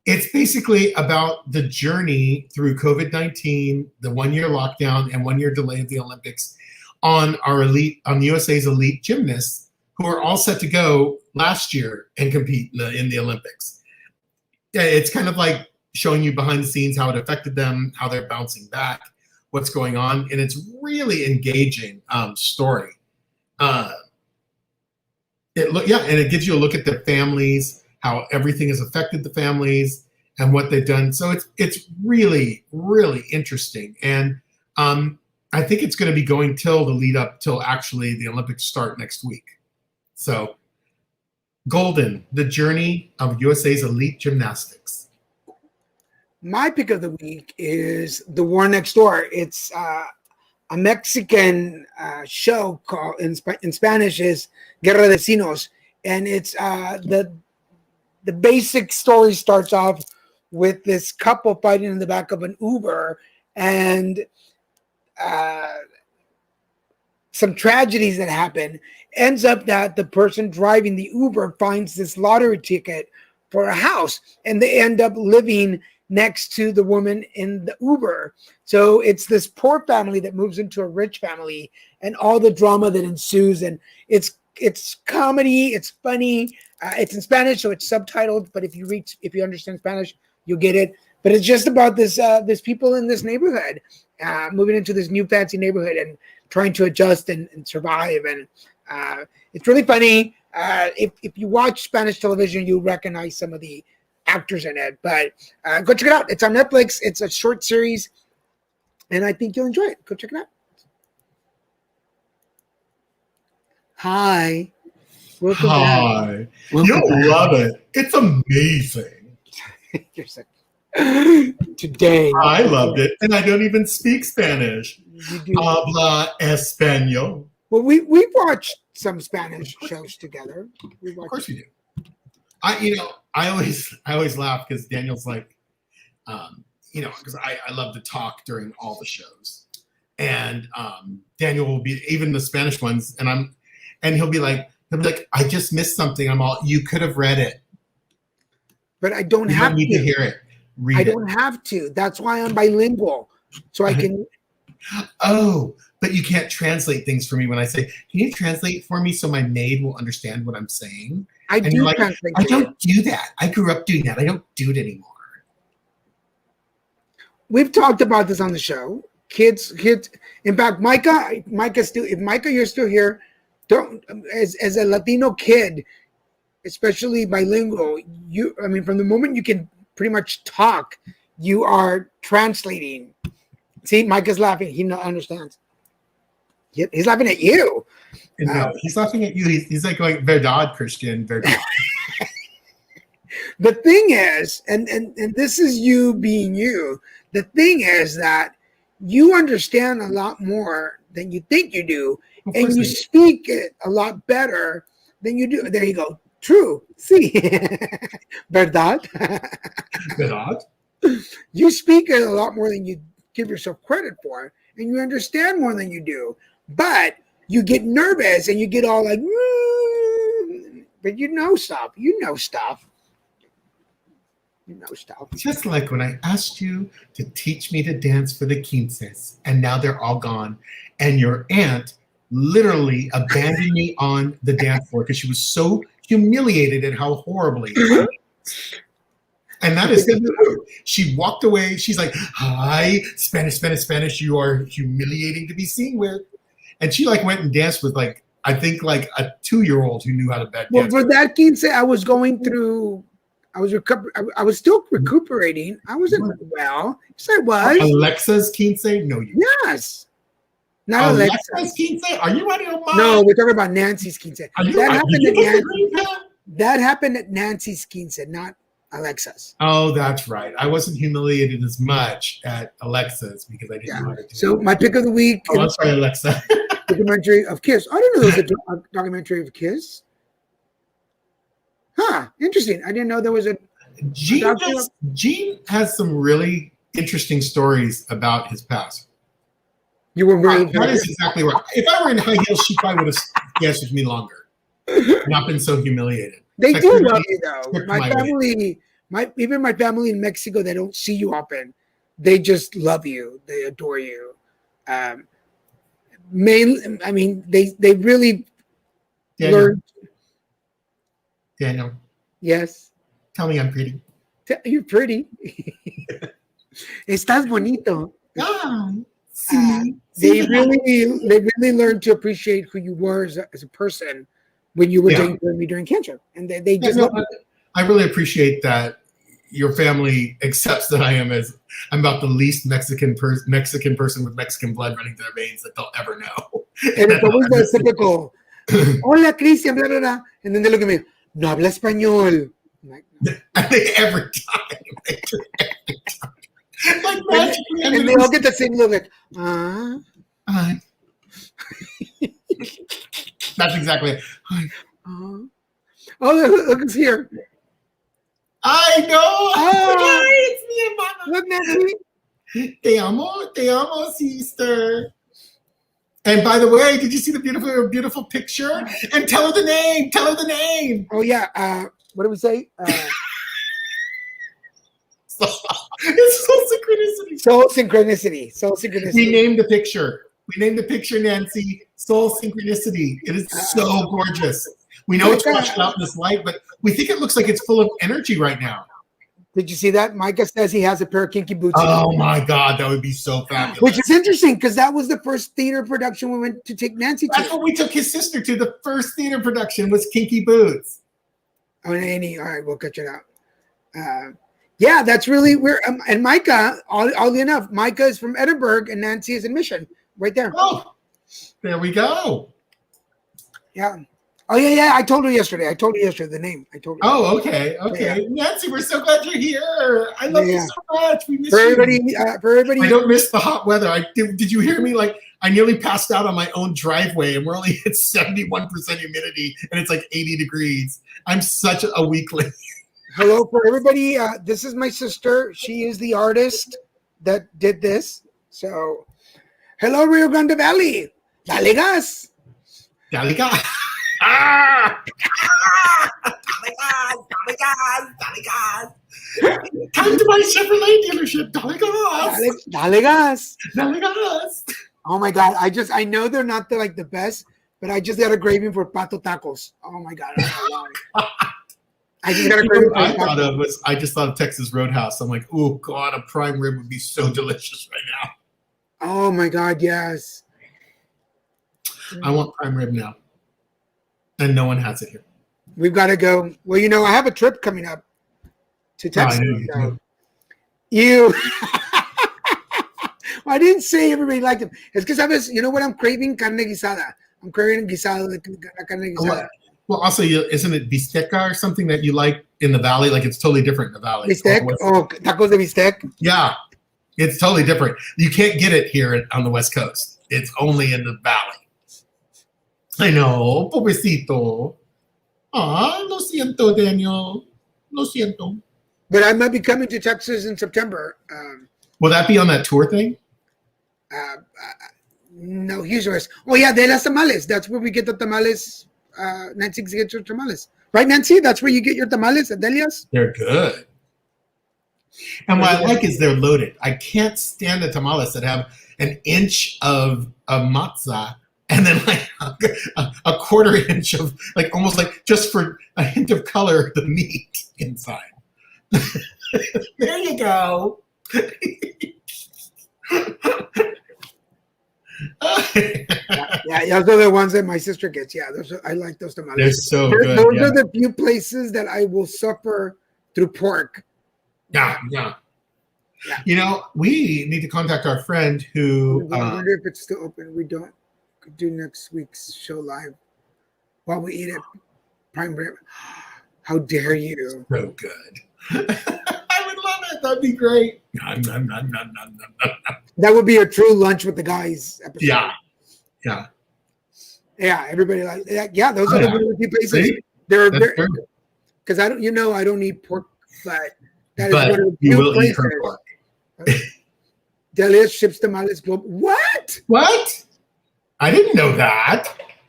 It's basically about the journey through COVID-19, the 1-year lockdown and 1-year delay of the Olympics on the USA's elite gymnasts who are all set to go last year and compete in the Olympics. It's kind of like showing you behind the scenes how it affected them, how they're bouncing back, what's going on, and it's really engaging story. And it gives you a look at the families, how everything has affected the families, and what they've done. So it's really, really interesting, and I think it's going to be going till the lead up till actually the Olympics start next week. So, Golden, the journey of USA's elite gymnastics. My pick of the week is The War Next Door. It's a Mexican show called in Spanish is Guerra de Vecinos, and it's the basic story starts off with this couple fighting in the back of an Uber, and some tragedies that happen. Ends up that the person driving the Uber finds this lottery ticket for a house, and they end up living next to the woman in the Uber. So it's this poor family that moves into a rich family, and all the drama that ensues. And it's comedy, it's funny. It's in Spanish, so it's subtitled. But if you understand Spanish, you'll get it. But it's just about this people in this neighborhood moving into this new fancy neighborhood and trying to adjust and survive. And it's really funny. If you watch Spanish television, you recognize some of the actors in it. But go check it out. It's on Netflix. It's a short series, and I think you'll enjoy it. Go check it out. Hi. Welcome back. Hi. You'll love it. It's amazing. You're so today. I loved it, and I don't even speak Spanish. You do. Habla español. Well, we watched some Spanish shows together. Of course you do. I always laugh because Daniel's like, because I love to talk during all the shows, and Daniel will be even the Spanish ones, and he'll be like, I just missed something. I'm all, you could have read it, but I don't you have don't need to hear it. Read I don't have to. That's why I'm bilingual, so I can. Oh, but you can't translate things for me when I say, can you translate for me so my maid will understand what I'm saying? I And do you're like, translate. I don't do that. I grew up doing that. I don't do it anymore. We've talked about this on the show. Kids. In fact, Micah, still. If Micah, you're still here, don't as a Latino kid, especially bilingual. From the moment you can pretty much talk, you are translating. See, Micah's laughing. He understands. He's laughing at you. No, he's laughing at you. He's like going, verdad, Christian, verdad. The thing is, and this is you being you, the thing is that you understand a lot more than you think you do, and you speak it a lot better than you do. There you go. True. See. Verdad? Verdad? You speak it a lot more than you give yourself credit for, and you understand more than you do. But you get nervous and you get all like, but you know stuff. You know stuff. Just like when I asked you to teach me to dance for the quinces, and now they're all gone. And your aunt literally abandoned me on the dance floor because she was so humiliated at how horribly it was. And that is the truth. She walked away. She's like, hi, Spanish. You are humiliating to be seen with. And she went and danced with I think a 2-year-old who knew how to dance. Well, for that quince, I was going through I was still recuperating. I wasn't well. Yes, I was. Alexa's 15? No, you. Yes. Not Alexa. Alexa's 15? Are you out of your mind? No, we're talking about Nancy's 15. Are you, That are happened you at Nancy. disagreeing with that? That happened at Nancy's 15, not Alexa's. Oh, that's right. I wasn't humiliated as much at Alexa's because I didn't know how to do So it. my pick of the week, Oh, I'm sorry, Alexa. documentary of Kiss. I didn't know there was a documentary of Kiss. Huh, interesting. I didn't know there was a. Gene has some really interesting stories about his past. You were very. That is exactly right. If I were in high heels, she probably would have danced with me longer. Not been so humiliated. They Like, do really love you though. stripped My my family, even my family in Mexico, they don't see you often. They just love you. They adore you. Mainly, I mean, they really learn. Daniel, Yes, tell me I'm pretty. You're pretty. Estás bonito. They really learned to appreciate who you were as a person when you were dating me during cancer, and they just love you. I really appreciate that your family accepts that I'm about the least Mexican person with Mexican blood running through their veins that they'll ever know. And it's always the typical, hola, Cristian, blah, blah, blah. And then they look at me, no habla español. I'm like, no. I think every time. Like magically, And they all get the same look like, That's exactly it. oh, look who's here. I know. Oh. It's me and Mama. Look, Nancy. Te amo, sister. And by the way, did you see the beautiful picture? And tell her the name. Tell her the name. Oh yeah. What do we say? It's Soul synchronicity. Soul synchronicity. We named the picture. Nancy. Soul synchronicity. It is so gorgeous. We know it's washed out in this light, but we think it looks like it's full of energy right now. Did you see that? Micah says he has a pair of kinky boots. Oh my God, that would be so fabulous. Which is interesting because that was the first theater production we went to take Nancy to. That's what we took his sister to. The first theater production was Kinky Boots. Oh, Annie. All right, we'll catch it out. Yeah, that's really weird. And Micah, oddly enough, Micah is from Edinburgh and Nancy is in Mission, right there. Oh, there we go. Yeah. Oh yeah. I told her yesterday the name. I told her. Oh, okay. Yeah. Nancy, we're so glad you're here. I love you so much. We miss for everybody. I don't miss the hot weather. Did you hear me? Like I nearly passed out on my own driveway, and we're only at 71% humidity, and it's like 80 degrees. I'm such a weakling. Hello for everybody. This is my sister. She is the artist that did this. So, hello Rio Grande Valley. Dale gas. Dale gas. Come to my Chevrolet dealership. Dale gas. Dale gas. Dale gas. Oh my God. I know they're not the best, but I just got a craving for pato tacos. Oh my God. I just got a craving for tacos. I just thought of Texas Roadhouse. I'm like, oh God, a prime rib would be so delicious right now. Oh my God, yes. I want prime rib now. And no one has it here. We've got to go. Well, I have a trip coming up to Texas. I didn't say everybody liked them. It's because you know what I'm craving? Carne guisada. I'm craving guisada, carne guisada. Well, also, isn't it bisteca or something that you like in the valley? Like it's totally different in the valley. Bistec? Oh, tacos de bistec? Yeah, it's totally different. You can't get it here on the West Coast. It's only in the valley. I know, pobrecito. Lo siento, Daniel. Lo siento. But I might be coming to Texas in September. Will that be on that tour thing? No, here's yours. Oh, yeah, de las tamales. That's where we get the tamales. Nancy gets her tamales. Right, Nancy? That's where you get your tamales at Delia's? They're good. And what I like is they're loaded. I can't stand the tamales that have an inch of matzah and then like a quarter inch of almost just for a hint of color, the meat inside. There you go. Yeah, those are the ones that my sister gets. Yeah, I like those tamales. They're so good. Those are the few places that I will suffer through pork. Yeah. Yeah. You know, we need to contact our friend who. I wonder if it's still open. We don't could do next week's show live while we eat it. Prime rib. How dare you? So good. I would love it. That'd be great. Nom, nom, nom, nom, nom, nom, nom. That would be a true lunch with the guys episode. Yeah. Yeah. Yeah, everybody like yeah, those Oh, are the yeah. barbecue places. See? They're That's true. because I don't eat pork, but that is But one of the you few will eat places. her pork. Delia ships tamales global. What? What? I didn't know that.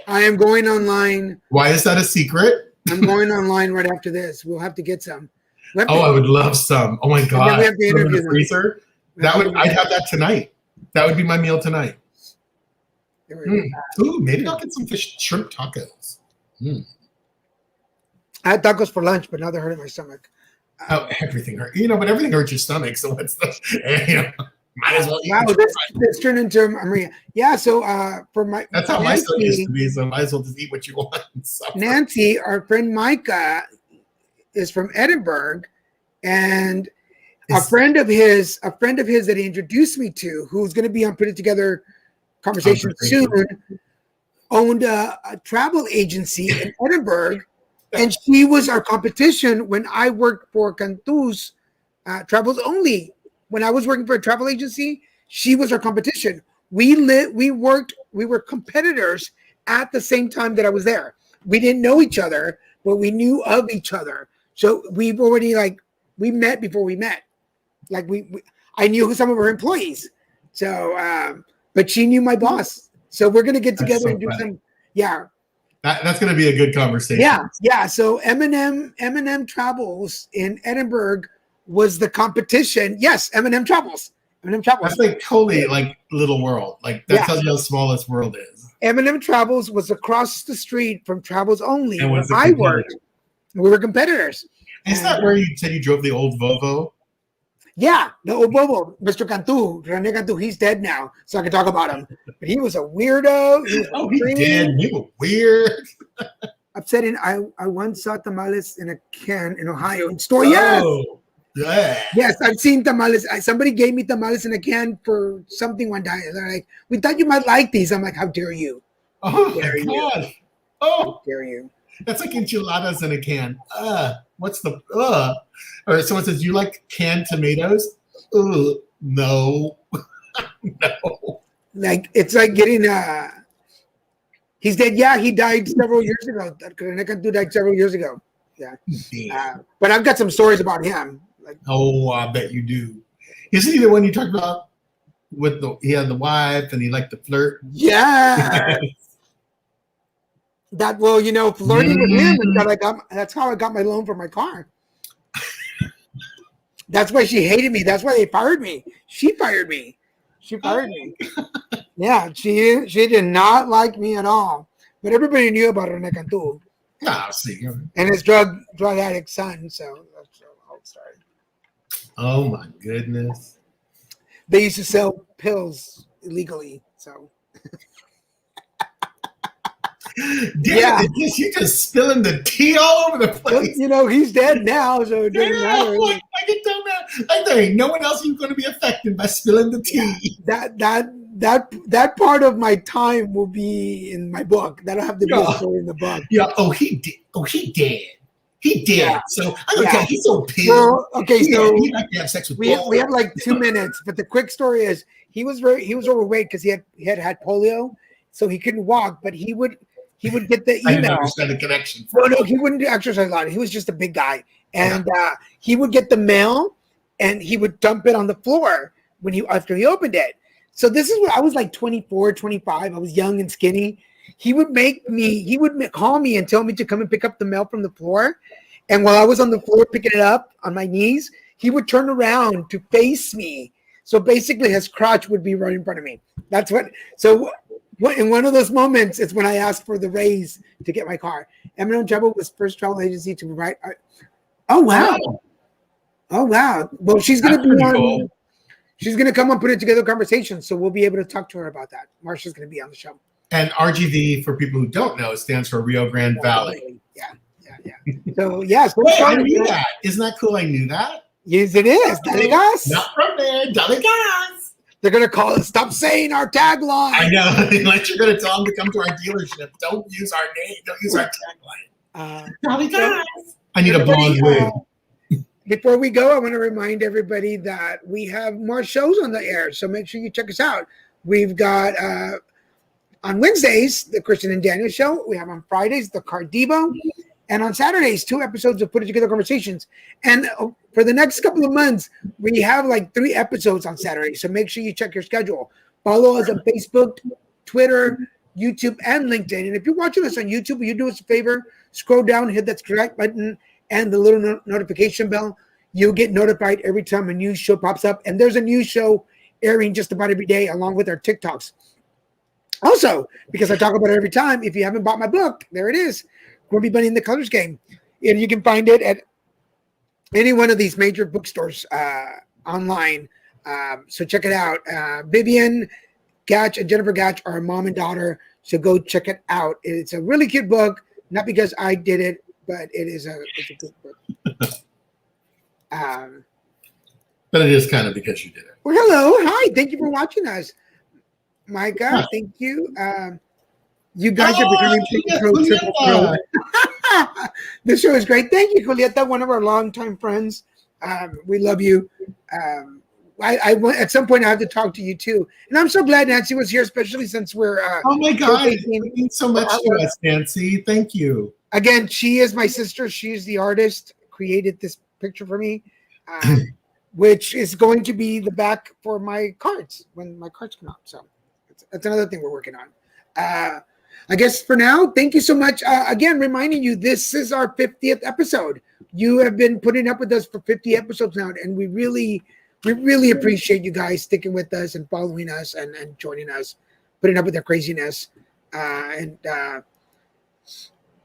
I am going online. Why is that a secret? I'm going online right after this. We'll have to get some. We'll have Oh, to- I would love some. Oh my then god. we have to Put 'em in interview the them. freezer. I'd have that tonight. That would be my meal tonight. Ooh, maybe I'll get some fish shrimp tacos. I had tacos for lunch, but now they're hurting my stomach. Oh, everything hurts. You know, but everything hurts your stomach. So what's the you know, might as well eat. Wow, what you this turned into Maria. Yeah, so for my That's how my stomach used Nancy, to be. So might as well just eat what you want. And suffer. Nancy, our friend Micah, is from Edinburgh, and a Is- friend of his that he introduced me to, who's going to be on Put It Together Conversation soon, owned a travel agency in Edinburgh, and she was our competition when I worked for Cantu's Travels Only. When I was working for a travel agency, she was our competition. We were competitors at the same time that I was there. We didn't know each other, but we knew of each other. So we've already we met before we met. I knew some of her employees. So, but she knew my boss. So we're gonna get That's together so and do funny. some. Yeah, That's going to be a good conversation. yeah. So M&M Travels in Edinburgh was the competition. Yes, M&M Travels. That's like totally like little world. Like that Yeah. tells you how small this world is. M&M Travels was across the street from Travels Only, And where was the I competitor. worked. We were competitors. Is that where you said you drove the old Volvo? Yeah, the old Bobo, Mr. Cantu, Rene Cantu, he's dead now, so I can talk about him. But he was a weirdo. He was Oh, he extreme, did. You were weird. upsetting. I once saw tamales in a can in Ohio in store. Yes, Oh, yeah. yes, I've seen tamales. Somebody gave me tamales in a can for something one time. They're like, "We thought you might like these." I'm like, "How dare you? Oh my Dare you. god. Oh, How dare you?" that's like enchiladas in a can. What's the Or someone says, you like canned tomatoes? No. No. Like it's like getting he's dead. Yeah, he died several years ago. Rene Cantu died several years ago. Damn. But I've got some stories about him. Like, Oh, I bet you do. Isn't he the one you talked about with he had the wife and he liked to flirt? yeah. That flirting with him is that's how I got my loan for my car. That's why she hated me. That's why they fired me. She fired me. Yeah, she did not like me at all. But everybody knew about Rene Cantu Ah, see. and his drug addict son. So that's how it started. Oh my goodness. They used to sell pills illegally. So Yeah. You just spilling the tea all over the place. he's dead now, so it doesn't matter. Like it don't matter. Like there ain't no one else who's going to be affected by spilling the tea. That part of my time will be in my book. That'll have to be a story in the book. Yeah. Oh, he did. Oh, he did. He did. Yeah. So I'm gonna tell you, he's so pissed. Well, okay, so he like to have sex with we have like 2 minutes, but the quick story is he was overweight because he had polio, so he couldn't walk, but he would get the I didn't email. understand the connection. No, he wouldn't exercise a lot. He was just a big guy, and he would get the mail, and he would dump it on the floor after he opened it. So this is what I was like 24, 25. I was young and skinny. He would call me and tell me to come and pick up the mail from the floor. And while I was on the floor picking it up on my knees, he would turn around to face me. So basically his crotch would be right in front of me. That's what. So in one of those moments, it's when I asked for the raise to get my car. M&M Travel was first travel agency to provide. Oh, wow. Oh, wow. Well, she's going to be on. Cool. She's going to come and put it together conversation. So we'll be able to talk to her about that. Marsha's going to be on the show. And RGV, for people who don't know, stands for Rio Grande Valley. Yeah. So yes, Wait, I knew that. Isn't that cool? I knew that. Yes, it is. Dale Gas. Not from there. Dale Gas. They're gonna call us. Stop saying our tagline. I know. Unless you're going to tell them to come to our dealership, don't use our name. Don't use our tagline. Dale Gas. I need a blonde wig. Before we go, I want to remind everybody that we have more shows on the air, so make sure you check us out. We've got on Wednesdays the Christian and Daniel Show. We have on Fridays the Cardivo, and on Saturdays 2 episodes of Put It Together Conversations. And for the next couple of months, we have like 3 episodes on Saturday. So make sure you check your schedule. Follow us on Facebook, Twitter, YouTube, and LinkedIn. And if you're watching us on YouTube, will you do us a favor? Scroll down, hit that subscribe button and the little notification bell. You'll get notified every time a new show pops up. And there's a new show airing just about every day along with our TikToks. Also, because I talk about it every time, if you haven't bought my book, there it is. Grumpy Bunny in the Colors Game. And you can find it at any one of these major bookstores online. So check it out. Vivian Gatch and Jennifer Gatch are a mom and daughter. So go check it out. It's a really cute book. Not because I did it, but it's a good book. But it is kind of because you did it. Well, hello. Hi. Thank you for watching us. Micah, thank you. You guys are becoming triple pro. This show is great. Thank you, Julieta, one of our longtime friends. We love you. I at some point I have to talk to you too. And I'm so glad Nancy was here, especially since we're oh my God, it means so much to us, Nancy. Thank you. Again, she is my sister. She's the artist, created this picture for me, which is going to be the back for my cards when my cards come out. So that's another thing we're working on. I guess for now, thank you so much. Again, reminding you, this is our 50th episode. You have been putting up with us for 50 episodes now, and we really appreciate you guys sticking with us and following us and joining us, putting up with our craziness.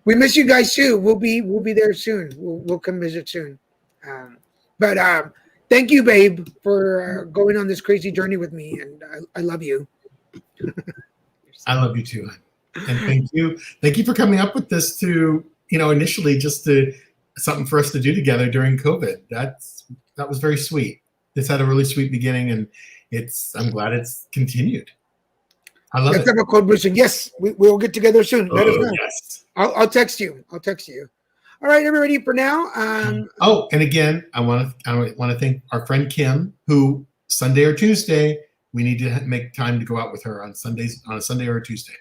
We miss you guys too. We'll be there soon. We'll come visit soon. But thank you, babe, for going on this crazy journey with me, and I love you. I love you too, hon. And thank you for coming up with this to, initially just to something for us to do together during COVID. That was very sweet. This had a really sweet beginning, and I'm glad it's continued. I love it. Let's have a collaboration. Yes, we'll get together soon. Let us know. Yes. I'll text you. All right, everybody. For now. And again, I want to thank our friend Kim, who Sunday or Tuesday we need to make time to go out with her on Sundays, on a Sunday or a Tuesday.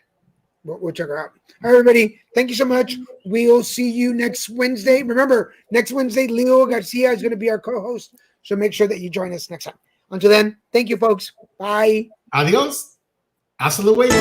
We'll check her out. All right, everybody. Thank you so much. We'll see you next Wednesday. Remember, next Wednesday, Leo Garcia is going to be our co-host. So make sure that you join us next time. Until then, thank you, folks. Bye. Adios. Hasta luego.